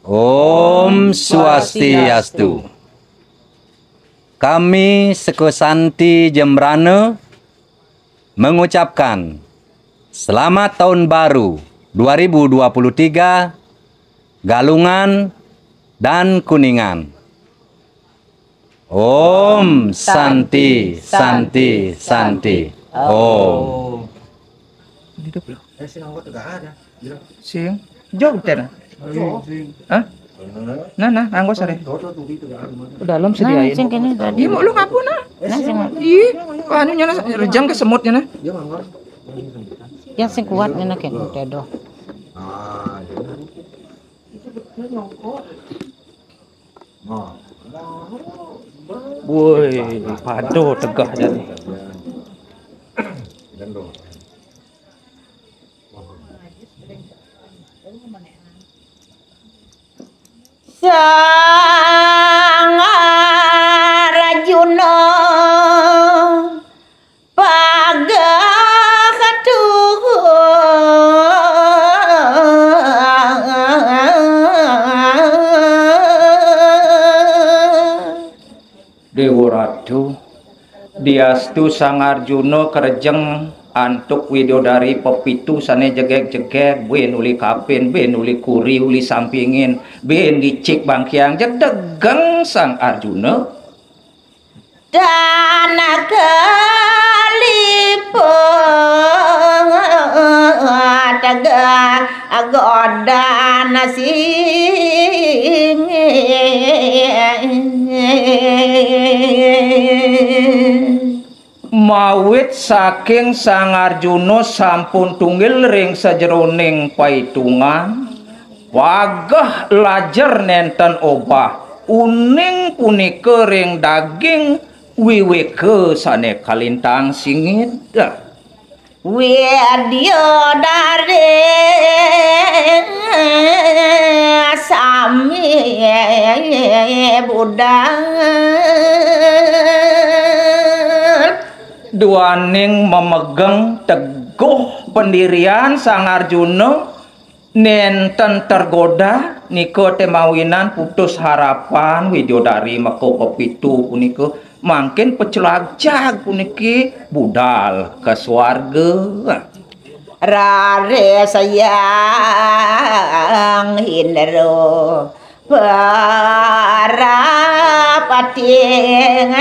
Om Swastiastu. Kami Sekosanti Jembrana mengucapkan selamat tahun baru 2023 Galungan dan Kuningan. Om Santi Santi Santi. Om. Hidup loh. Sing. Jauh tena. Hah? Nah, anggo sare. Dalam sediain. Sing kene tadi. Iya, mau lu ngapuna? Nah, sing Ih, panunya na rejang ke semutnya na. yang sing kuat nih kene dedo. Woi, pado tegah jadi. Sang Arjuna Dewa Ratu Diastu Sang Arjuna kerejeng antuk widodari pepitu sane jegek-jegek ben uli kapin ben uli kuri uli sampingin ben dicik bangkiang jedegeng Sang Arjuna dan kalipun tegak godan mawit saking Sang Arjuna sampun tunggil ring sajeroning paitungan wagah lajer nenten obah uning punika ring daging wiweke sane kalintang singit Widodari sami budal duaning memegang teguh pendirian Sang Arjuna nenten tergoda niko temawinan putus harapan widodari meko pepitu punika mangkin pecelajag puniki budal ke swarga rare sayang hindro para pating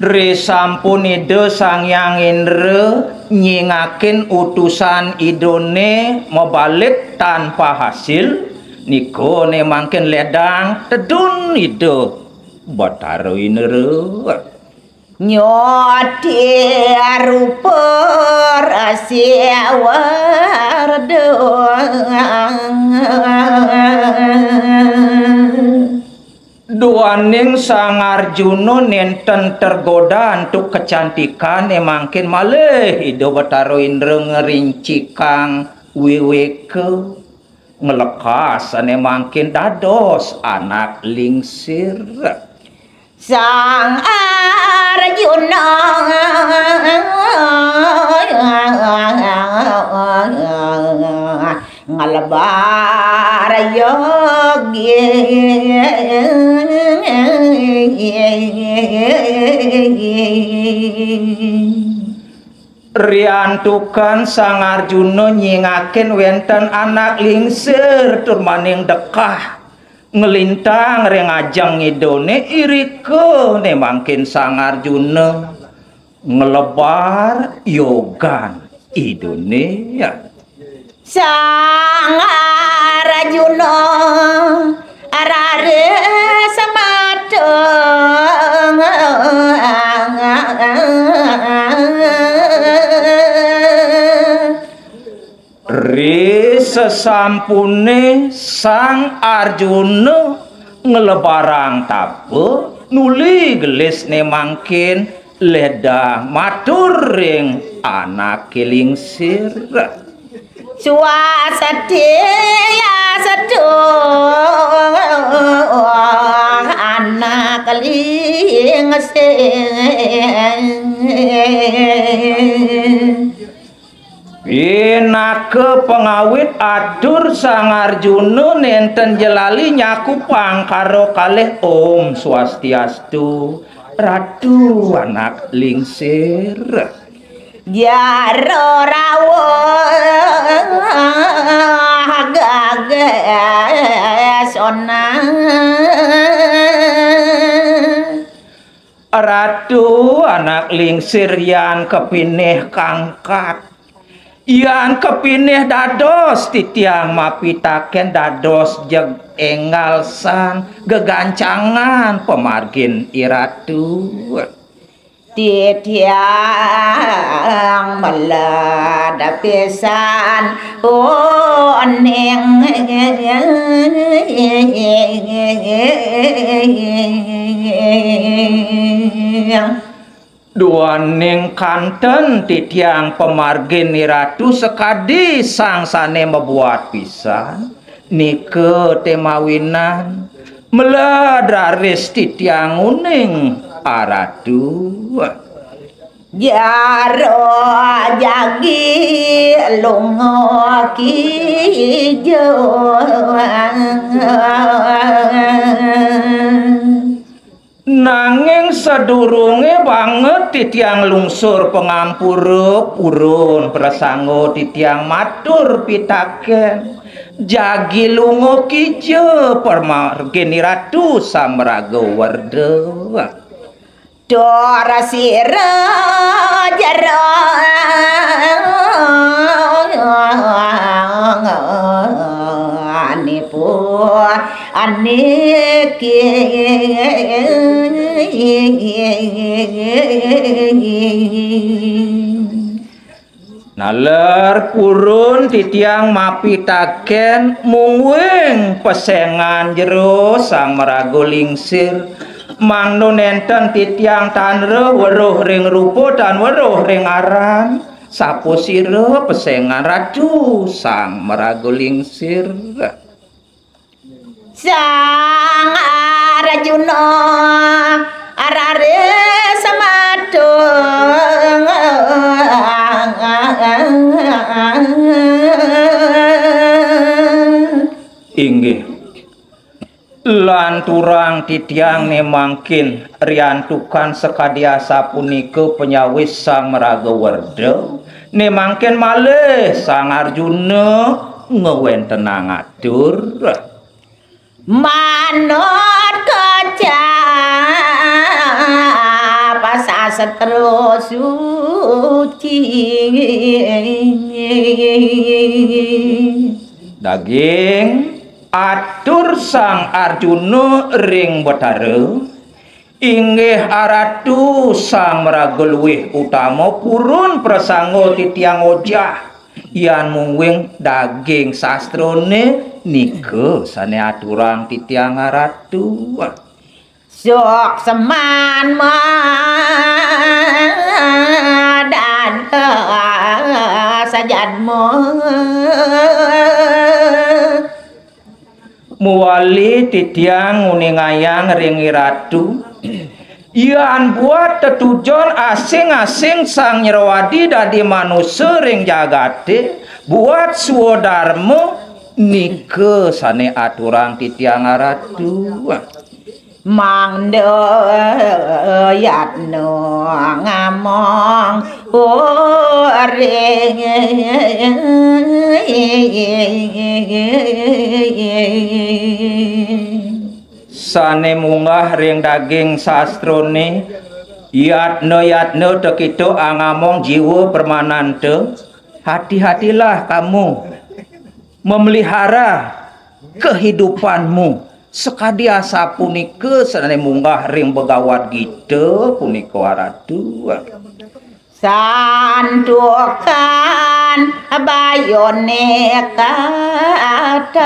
Risampun ide Sang Hyang Indra nyingakin utusan idone mebalik tanpa hasil niko ne mangkin ledang tedun ide Bathara Indra nyoti rupa rahasia wardo duaning Sang Arjuna nenten tergoda untuk kecantikan mangkin malih ide Bathara Indra ngerinci kang wiweke ngelekas mangkin dados anak lingsir Sang Arjuna ngalebar yogi riantukan Sang Arjuna nyingakin wenten anak lingsir tur maning dekah ngelintang ring ajang idone irike ne mangkin Sang Arjuna ngelebar yogan idone ya Sang Arjuna arare samateng ri sesampune Sang Arjuna ngelebarang tape nuli gelis ne mangkin ledah matur ring anak lingsir Swasati ya sedung anak lingsir Pinake pengawit atur Sang Arjuna nenten jelali nyakupang karo kalih Om Swastiastu Ratu anak lingsir Jaro rawuh gagesona Ratu anak lingsir yang kepinih kangkat yang kepinih dados titiang mapitaken dados jeg engalsan gegancangan pemargin iratu titiang melada pisan oneng duaning kanten titiang pemargin iratu sekadi sangsane membuat pisan nike temawinan meledaris titiang uning aratu Jaro jagi lungo kijo nanging sedurunge banget titiang lungsur pengampura purun prasangga titiang matur pitaken jagi lungo kijo permargin ratu Samraga Werda Dora sira jaro anipu aniki naler purun titiang mapitaken mungwing pesengan jero Sang Maraga lingsir mangno nenten titiang tanre weruh ring rupa dan weruh ring aran saposira pesengan Ratu Sang Maraga lingsir Sang Arjuna arare samadung inggih lan turang titiang nemangkin riantukan sakadiasa punika penyawis Sang Maraga Werda nemangkin malih Sang Arjuna ngewenten atur manut kaca pasastra suci daging atur Sang Arjuna ring Bathara inggih aratu Sang Maraga luwih utama purun prasangga titiang ojah yan mungwing daging sastrone nika sane aturang titiang aratu sok seman dan sajadmu muali titiang uningayang ringi ratu yan buat tetujon asing-asing Sang Nyrawadi dadi manusia ring jagate buat swadharma nika sane aturang titiang ratu mangdo yatno ngamong ring sane munggah ring daging sastrone yatno tekito angamong jiwa permanente hati-hatilah kamu memelihara kehidupanmu sekadiasa punika sane munggah ring begawat kita punika waratu sandukan bayone kadang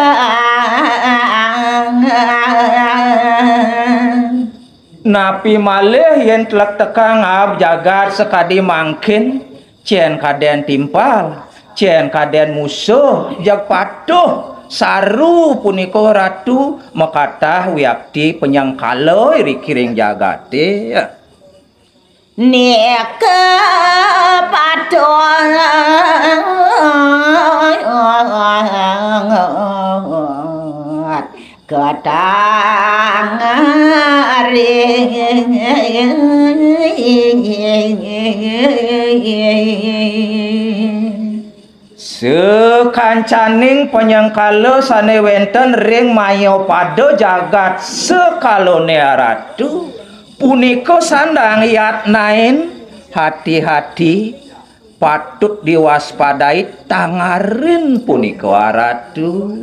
napi malih yen telek tekang ab jagat sekadi mangkin cen kaden timpal cen kaden musuh jag patuh saru punika ratu makatah wiakti penyangkala rikiring jagate. Neke padon Kadang sekancaning penyangkala sane wenten ring mayo pada jagat sekalone ratu punika sandang yatnain hati-hati patut diwaspadai tangarin punika ratu.